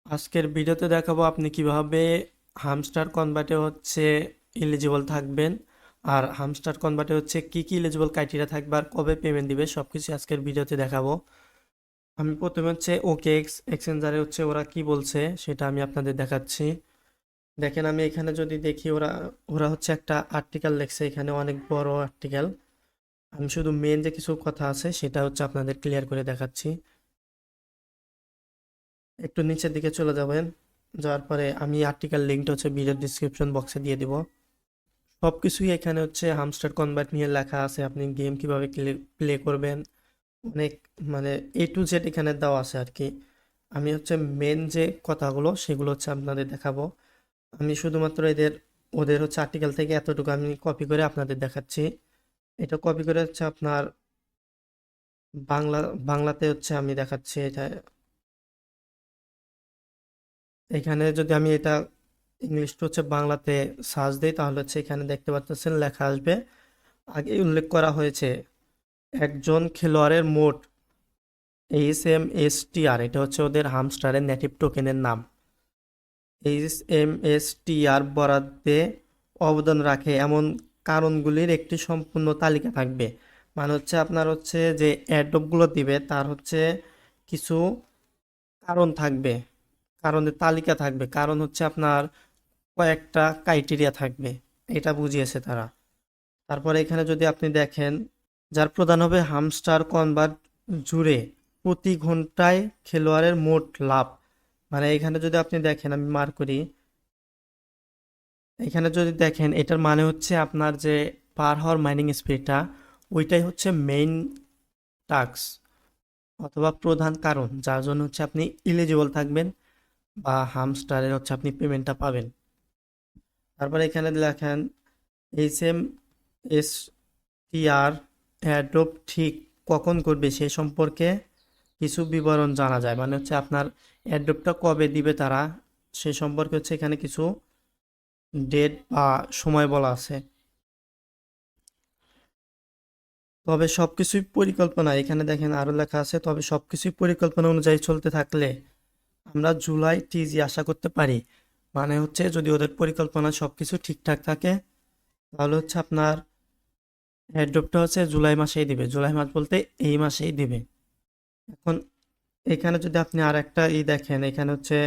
আজকের ভিডিওতে দেখাবো আপনি কিভাবে হামস্টার কনভার্টে হচ্ছে এলিজিবল থাকবেন, আর হামস্টার কনভার্টে হচ্ছে কি কি এলিজিবল ক্রাইটেরিয়া থাকবে আর কবে পেমেন্ট দিবে সবকিছু আজকের ভিডিওতে দেখাবো। আমি প্রথমে হচ্ছে ওকে এক্সচেঞ্জারে হচ্ছে ওরা কি বলছে সেটা আমি আপনাদের দেখাচ্ছি। দেখেন, আমি এখানে যদি দেখি ওরা ওরা হচ্ছে একটা আর্টিকেল লিখছে, এখানে অনেক বড় আর্টিকেল। আমি শুধু মেন যে কিছু কথা আছে সেটা হচ্ছে আপনাদের ক্লিয়ার করে দেখাচ্ছি। একটু নিচের দিকে চলে যাবেন, যাওয়ার পরে আমি আর্টিকেল লিঙ্কটা হচ্ছে ভিডিও ডিসক্রিপশন বক্সে দিয়ে দিব। সবকিছুই এখানে হচ্ছে হামস্টার কনভার্ট নিয়ে লেখা আছে, আপনি গেম কিভাবে প্লে করবেন, অনেক মানে এ টু জেড এখানে দেওয়া আছে আর কি। আমি হচ্ছে মেন যে কথাগুলো সেগুলো হচ্ছে আপনাদের দেখাবো। আমি শুধুমাত্র ওদের হচ্ছে আর্টিকেল থেকে এতটুকু আমি কপি করে আপনাদের দেখাচ্ছি। এটা কপি করে হচ্ছে আপনার বাংলা বাংলাতে হচ্ছে আমি দেখাচ্ছি এটা। এখানে যদি আমি এটা ইংলিশটা হচ্ছে বাংলাতে সার্চ দিই তাহলে হচ্ছে এখানে দেখতে পাচ্ছেন লেখা আসবে। আগে উল্লেখ করা হয়েছে একজন খেলোয়াড়ের মোট HMSTR, এটা হচ্ছে ওদের হামস্টারের নেটিভ টোকেনের নাম। HMSTR বরাদ্দে অবদান রাখে এমন কারণগুলির একটি সম্পূর্ণ তালিকা থাকবে। মানে হচ্ছে আপনার হচ্ছে যে অ্যাড্রপগুলো দিবে তার হচ্ছে কিছু কারণ থাকবে, কারণের তালিকা থাকবে, কারণ হচ্ছে আপনার কয়েকটা ক্রাইটেরিয়া থাকবে, এটা বুঝিয়েছে তারা। তারপরে এখানে যদি আপনি দেখেন, যার প্রধান হবে হামস্টার কনভার্ট জুড়ে প্রতি ঘন্টায় খেলোয়াড়ের মোট লাভ। মানে এখানে যদি আপনি দেখেন, আমি মার্ক করি, এখানে যদি দেখেন এটার মানে হচ্ছে আপনার যে পার হাওয়ার মাইনিং স্পিডটা, ওইটাই হচ্ছে মেইন টাস্ক অথবা প্রধান কারণ যার জন্য হচ্ছে আপনি ইলিজিবল থাকবেন বা হামস্টারের হচ্ছে আপনি পেমেন্টটা পাবেন। তারপরে এখানে লেখেন HMSTR অ্যাড্রপ ঠিক কখন করবে সে সম্পর্কে কিছু বিবরণ জানা যায়। মানে হচ্ছে আপনার অ্যাড্রপটা কবে দিবে তারা, সে সম্পর্কে হচ্ছে এখানে কিছু ডেট বা সময় বলা আছে। তবে সবকিছুই পরিকল্পনা, এখানে দেখেন আরো লেখা আছে, তবে সবকিছুই পরিকল্পনা অনুযায়ী চলতে থাকলে আমরা জুলাই টিজি আশা করতে পারি। মানে হচ্ছে যদি ওদের পরিকল্পনা সবকিছু ঠিকঠাক থাকে তাহলে হচ্ছে আপনার এয়ারড্রপটা হচ্ছে জুলাই মাসেই দিবে, জুলাই মাস বলতে এই মাসেই দিবে। এখন এখানে যদি আপনি আর একটা দেখেন, এখানে হচ্ছে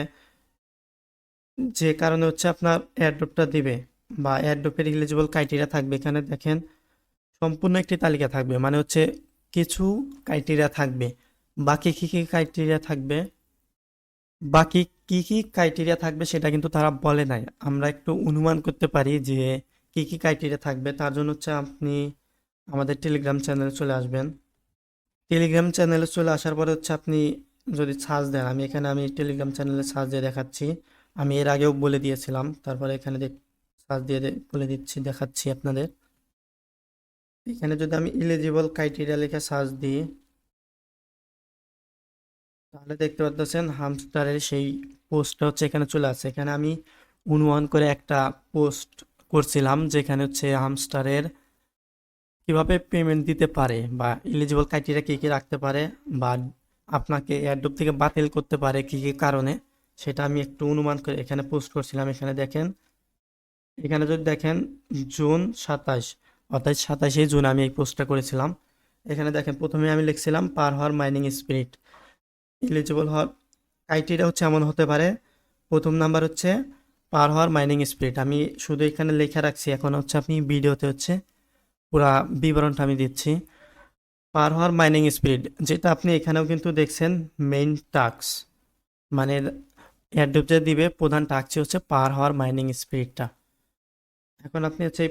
যে কারণে হচ্ছে আপনার এয়ারড্রপটা দিবে বা এয়ারড্রপের এলিজিবল ক্রাইটেরিয়া থাকবে, এখানে দেখেন সম্পূর্ণ একটি তালিকা থাকবে। মানে হচ্ছে কিছু ক্রাইটেরিয়া থাকবে, বাকি কি কি ক্রাইটেরিয়া থাকবে, বাকি কি কি ক্রাইটেরিয়া থাকবে সেটা কিন্তু তারা বলে নাই। আমরা একটু অনুমান করতে পারি যে কি কি ক্রাইটেরিয়া থাকবে। তার জন্য হচ্ছে আপনি আমাদের টেলিগ্রাম চ্যানেলে চলে আসবেন। টেলিগ্রাম চ্যানেলে চলে আসার পরে হচ্ছে আপনি যদি সার্চ দেন, আমি টেলিগ্রাম চ্যানেলে সার্চ দিয়ে দেখাচ্ছি। আমি এর আগেও বলে দিয়েছিলাম, তারপরে এখানে সার্চ দিয়ে বলে দিচ্ছি, দেখাচ্ছি আপনাদের। এখানে যদি আমি ইলিজিবল ক্রাইটেরিয়া লিখে সার্চ দিই তাহলে দেখতে পাচ্ছেন হামস্টারের সেই পোস্টটা হচ্ছে এখানে চলে আসছে। এখানে আমি অনুমান করে একটা পোস্ট করছিলাম যেখানে হচ্ছে হামস্টারের কিভাবে পেমেন্ট দিতে পারে বা এলিজিবল ক্রাইটেরিয়া কী কী রাখতে পারে বা আপনাকে এয়ারড্রপ থেকে বাতিল করতে পারে কী কী কারণে, সেটা আমি একটু অনুমান করে এখানে পোস্ট করছিলাম। এখানে দেখেন, এখানে যদি দেখেন জুন 27, অর্থাৎ 27শে জুন আমি এই পোস্টটা করেছিলাম। এখানে দেখেন প্রথমে আমি লিখছিলাম পার হাওয়ার মাইনিং স্পিড, এলিজিবল হওয়ার ক্রাইটেরিয়া হচ্ছে এমন হতে পারে। প্রথম নাম্বার হচ্ছে পার হাওয়ার মাইনিং স্পিড, আমি শুধু এখানে লেখা রাখছি, এখন হচ্ছে আপনি ভিডিওতে হচ্ছে পুরা বিবরণটা আমি দিচ্ছি। পার হাওয়ার মাইনিং স্পিড যেটা আপনি এখানেও কিন্তু দেখছেন মেইন টাস্ক, মানে এয়ারড্রপ যে দিবে প্রধান টাস্কই হচ্ছে পার হাওয়ার মাইনিং স্পিডটা। এখন আপনি হচ্ছে এই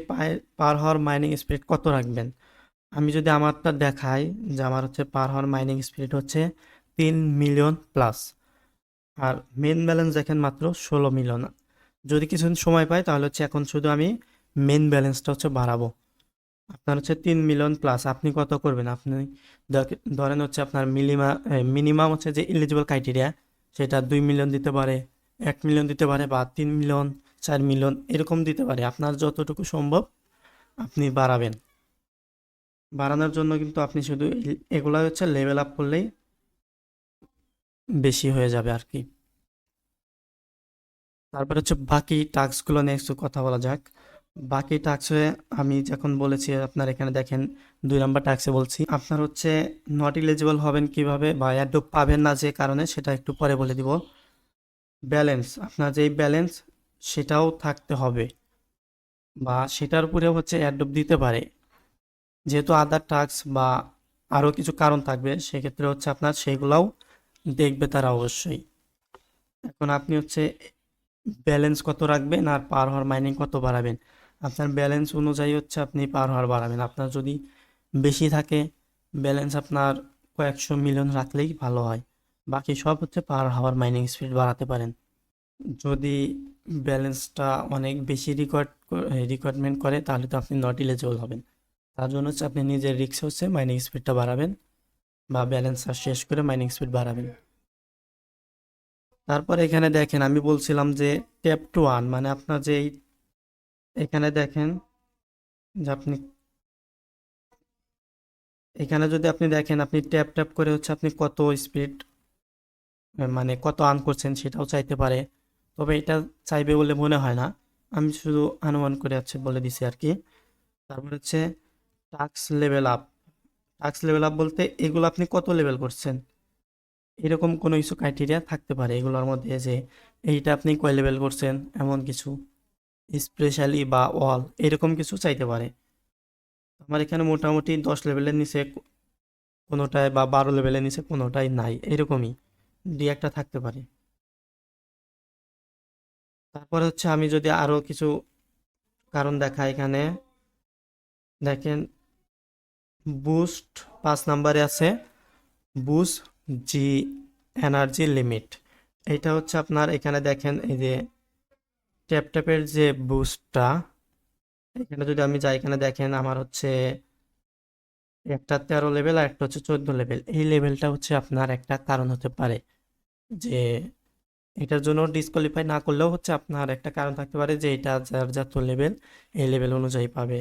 পার হাওয়ার মাইনিং স্পিড কত রাখবেন। আমি যদি আমারটা দেখাই যে আমার হচ্ছে পার হাওয়ার মাইনিং স্পিড হচ্ছে 3 মিলিয়ন প্লাস, আর মেন ব্যালেন্স দেখেন মাত্র 16 মিলিয়ন। যদি কিছুদিন সময় পাই তাহলে হচ্ছে এখন শুধু আমি মেন ব্যালেন্সটা হচ্ছে বাড়াবো। আপনার হচ্ছে 3 মিলিয়ন প্লাস, আপনি কত করবেন, আপনি ধরেন হচ্ছে আপনার মিনিমাম হচ্ছে যে এলিজিবল ক্রাইটেরিয়া সেটা 2 মিলিয়ন দিতে পারে, 1 মিলিয়ন দিতে পারে বা 3 মিলিয়ন, 4 মিলিয়ন এরকম দিতে পারে। আপনার যতটুকু সম্ভব আপনি বাড়াবেন। বাড়ানোর জন্য কিন্তু আপনি শুধু এগুলা হচ্ছে লেভেল আপ করলেই বেশি হয়ে যাবে আর কি। তারপরে হচ্ছে বাকি টাস্কগুলো নিয়ে একটু কথা বলা যাক। বাকি টাস্কে আমি যখন বলেছি, আপনার এখানে দেখেন 2 নম্বর টাস্কে বলছি আপনার হচ্ছে নট এলিজিবল হবেন কিভাবে বা অ্যাডোব পাবেন না যে কারণে, সেটা একটু পরে বলে দিব। ব্যালেন্স, আপনার যেই ব্যালেন্স সেটাও থাকতে হবে, বা সেটার উপরে হচ্ছে অ্যাডোব দিতে পারে, যেহেতু আদার টাস্ক বা আরও কিছু কারণ থাকবে, সেক্ষেত্রে হচ্ছে আপনার সেইগুলাও দেখবে তারা অবশ্যই। এখন আপনি হচ্ছে ব্যালেন্স কত রাখবেন আর পার হাওয়ার মাইনিং কত বাড়াবেন, আপনার ব্যালেন্স অনুযায়ী হচ্ছে আপনি পার হাওয়ার বাড়াবেন। আপনার যদি বেশি থাকে ব্যালেন্স, আপনার কয়েকশো মিলিয়ন রাখলেই ভালো হয়, বাকি সব হচ্ছে পার হাওয়ার মাইনিং স্পিড বাড়াতে পারেন। যদি ব্যালেন্সটা অনেক বেশি রিকোয়ারমেন্ট করে তাহলে তো আপনি নট এলিজিবল হবেন। তার জন্য হচ্ছে আপনি নিজের রিস্ক হচ্ছে মাইনিং স্পিডটা বাড়াবেন বা ব্যালেন্সটা শেষ করে মাইনিং স্পিড বাড়াবেন। তারপর এখানে দেখেন আমি বলছিলাম যে ট্যাপ টু আর্ন, মানে আপনার যে এখানে দেখেন যে আপনি এখানে যদি আপনি দেখেন আপনি ট্যাপ ট্যাপ করে হচ্ছে আপনি কত স্পিড মানে কত আর্ন করছেন সেটাও চাইতে পারে, তবে এটা চাইবে বলে মনে হয় না, আমি শুধু অনুমান করে আছে বলে দিছি আর কি। তারপর হচ্ছে task level up. Task level up বলতে এগুলো আপনি কত লেভেল করছেন, এরকম কোনো কিছু ক্রাইটেরিয়া থাকতে পারে এগুলোর মধ্যে, যে এইটা আপনি কয় লেভেল করছেন এমন কিছু, স্পেশালি বা অল এরকম কিছু চাইতে পারে। আমার এখানে মোটামুটি 10 লেভেলের নিচে কোনোটায় বা 12 লেভেলের নিচে কোনোটাই নাই, এরকমই দুই একটা থাকতে পারে। তারপর হচ্ছে আমি যদি আরো কিছু কারণ দেখাই, এখানে দেখেন বুস্ট 5 নম্বরে আছে, বুস্ট জি এনার্জি লিমিট। এটা হচ্ছে আপনার এখানে দেখেন এই যে ট্যাপ ট্যাপের যে বুস্টটা, এখানে যদি আমি যাই এখানে দেখেন আমার হচ্ছে একটা 13 লেভেল আর একটা হচ্ছে 14 লেভেল। এই লেভেলটা হচ্ছে আপনার একটা কারণ হতে পারে, যে এটার জন্য ডিসকোয়ালিফাই না করলেও হচ্ছে আপনার একটা কারণ থাকতে পারে যে এটা যার যত লেভেল এই লেভেল অনুযায়ী পাবে,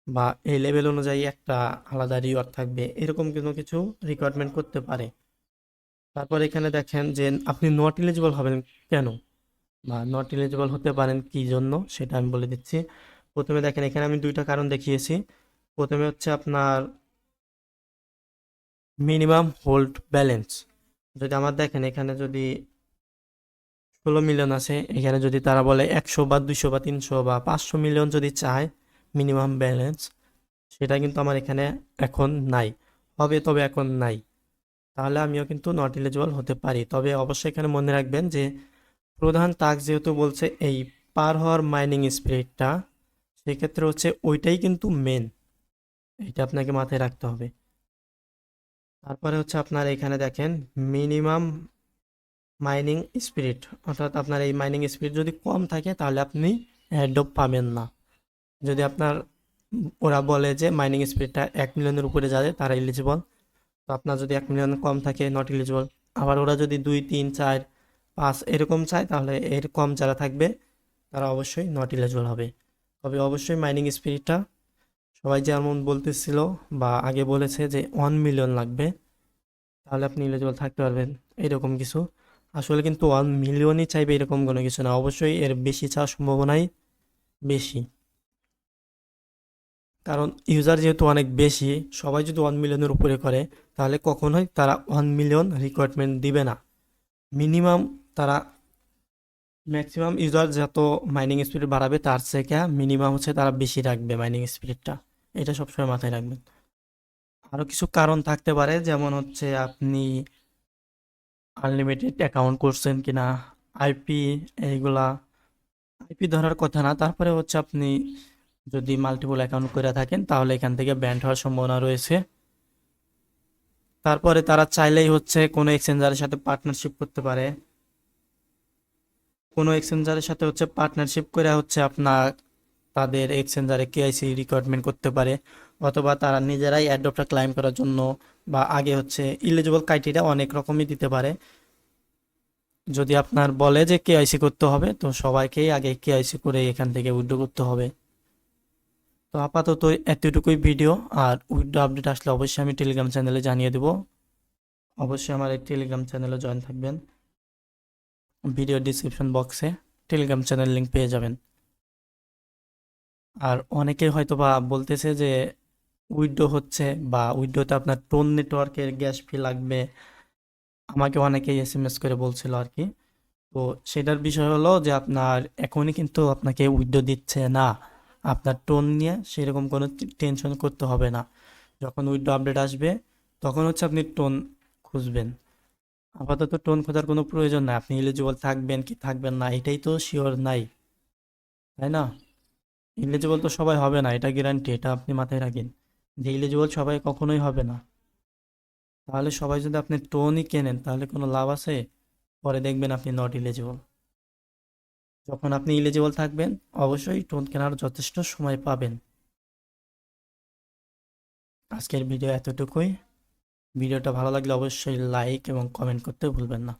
বা এই লেভেল অনুযায়ী একটা আলাদা রিওয়ার্ড থাকবে, এরকম কোনো কিছু রিকোয়ারমেন্ট করতে পারে। তারপর এখানে দেখেন যে আপনি নট এলিজিবল হবেন কেন, বা নট এলিজিবল হতে পারেন কি জন্য সেটা আমি বলে দিচ্ছি। প্রথমে দেখেন এখানে আমি 2টা কারণ দেখিয়েছি। প্রথমে হচ্ছে আপনার মিনিমাম হোল্ড ব্যালেন্স, যদি আমার দেখেন এখানে যদি 16 মিলিয়ন আছে, এখানে যদি তারা বলে 100 বা 200 বা 300 বা 500 মিলিয়ন যদি চায় মিনিমাম ব্যালেন্স, সেটা কিন্তু আমার এখানে এখন নাই, হবে তবে এখন নাই, তাহলে আমিও কিন্তু নট এলিজিবল হতে পারি। তবে অবশ্যই এখানে মনে রাখবেন যে প্রধান টাস্ক যেহেতু বলছে এই পার হওয়ার মাইনিং স্পিডটা, সেক্ষেত্রে হচ্ছে ওইটাই কিন্তু মেন, এটা আপনাকে মাথায় রাখতে হবে। তারপরে হচ্ছে আপনার এখানে দেখেন মিনিমাম মাইনিং স্পিড, অর্থাৎ আপনার এই মাইনিং স্পিড যদি কম থাকে তাহলে আপনি অ্যাডোব পাবেন না। যদি আপনার ওরা বলে যে মাইনিং স্পিডটা 1 মিলিয়নের উপরে যাবে তারা এলিজিবল, তো আপনার যদি 1 মিলিয়ন কম থাকে নট এলিজিবল। আবার ওরা যদি 2, 3, 4, 5 এরকম চায় তাহলে এর কম যারা থাকবে তারা অবশ্যই নট এলিজিবল হবে। তবে অবশ্যই মাইনিং স্পিডটা সবাই যেমন বলতেছিল বা আগে বলেছে যে 1 মিলিয়ন লাগবে তাহলে আপনি এলিজিবল থাকতে পারবেন, এরকম কিছু আসলে কিন্তু 1 মিলিয়নই চাইবে এরকম কোনো কিছু না, অবশ্যই এর বেশি চাওয়ার সম্ভাবনাই বেশি। কারণ ইউজার যেহেতু অনেক বেশি, সবাই যদি 1 মিলিয়নের উপরে করে তাহলে কখনোই তারা 1 মিলিয়ন রিকোয়ারমেন্ট দিবে না। মিনিমাম তারা ম্যাক্সিমাম ইউজার যত মাইনিং স্পিড বাড়াবে তার থেকে মিনিমাম হচ্ছে তারা বেশি রাখবে মাইনিং স্পিডটা, এটা সবসময় মাথায় রাখবেন। আরও কিছু কারণ থাকতে পারে, যেমন হচ্ছে আপনি আনলিমিটেড অ্যাকাউন্ট করছেন কিনা, আইপি, এইগুলা আইপি ধরার কথা না। তারপরে হচ্ছে আপনি যদি মাল্টিপল অ্যাকাউন্ট করে থাকেন তাহলে এখান থেকে ব্যান্ড হওয়ার সম্ভাবনা রয়েছে। তারপরে তারা চাইলেই হচ্ছে কোনো এক্সচেঞ্জারের সাথে পার্টনারশিপ করতে পারে, কোনো এক্সচেঞ্জারের সাথে হচ্ছে পার্টনারশিপ করে হচ্ছে আপনার তাদের এক্সচেঞ্জারে কেআইসি রিকোয়ারমেন্ট করতে পারে, অথবা তারা নিজেরাই অ্যাডপ্টটা ক্লাইম করার জন্য বা আগে হচ্ছে ইলিজিবল ক্রাইটেরিয়া অনেক রকমই দিতে পারে। যদি আপনার বলে যে কেআইসি করতে হবে তো সবাইকেই আগে কেআইসি করে এখান থেকে উইথড্র করতে হবে। তো আপাতত এতটুকুই ভিডিও, আর উইথড্র আপডেট আসলে অবশ্যই আমি টেলিগ্রাম চ্যানেলে জানিয়ে দেবো, অবশ্যই আমার এই টেলিগ্রাম চ্যানেলে জয়েন থাকবেন। ভিডিও ডিসক্রিপশন বক্সে টেলিগ্রাম চ্যানেল লিঙ্ক পেয়ে যাবেন। আর অনেকে হয়তো বা বলতেছে যে উইথড্র হচ্ছে বা উইথড্রতে আপনার টোন নেটওয়ার্কের গ্যাস ফি লাগবে, আমাকে অনেকেই এসএমএস করে বলছিল আর কি। তো সেটার বিষয় হলো যে আপনার এখনই কিন্তু আপনাকে উইথড্র দিচ্ছে না, আপনার টোন নিয়ে সেরকম কোনো টেনশন করতে হবে না। যখন উইথড্র আপডেট আসবে তখন হচ্ছে আপনি টোন খুঁজবেন। আপাতত টোন খোঁজার কোনো প্রয়োজন নাই, আপনি এলিজিবল থাকবেন কি থাকবেন না এটাই তো শিওর নাই, তাই না? এলিজিবল তো সবাই হবে না, এটা গ্যারান্টি, এটা আপনি মাথায় রাখেন যে এলিজিবল সবাই কখনোই হবে না। তাহলে সবাই যদি আপনি টোনই কেনেন তাহলে কোনো লাভ আছে? পরে দেখবেন আপনি নট এলিজিবল। যখন আপনি এলিজিবল থাকবেন অবশ্যই টোন কেনার যথেষ্ট সময় পাবেন। আজকের ভিডিও এতটুকুই। ভিডিওটা ভালো লাগলে অবশ্যই লাইক এবং কমেন্ট করতে ভুলবেন না।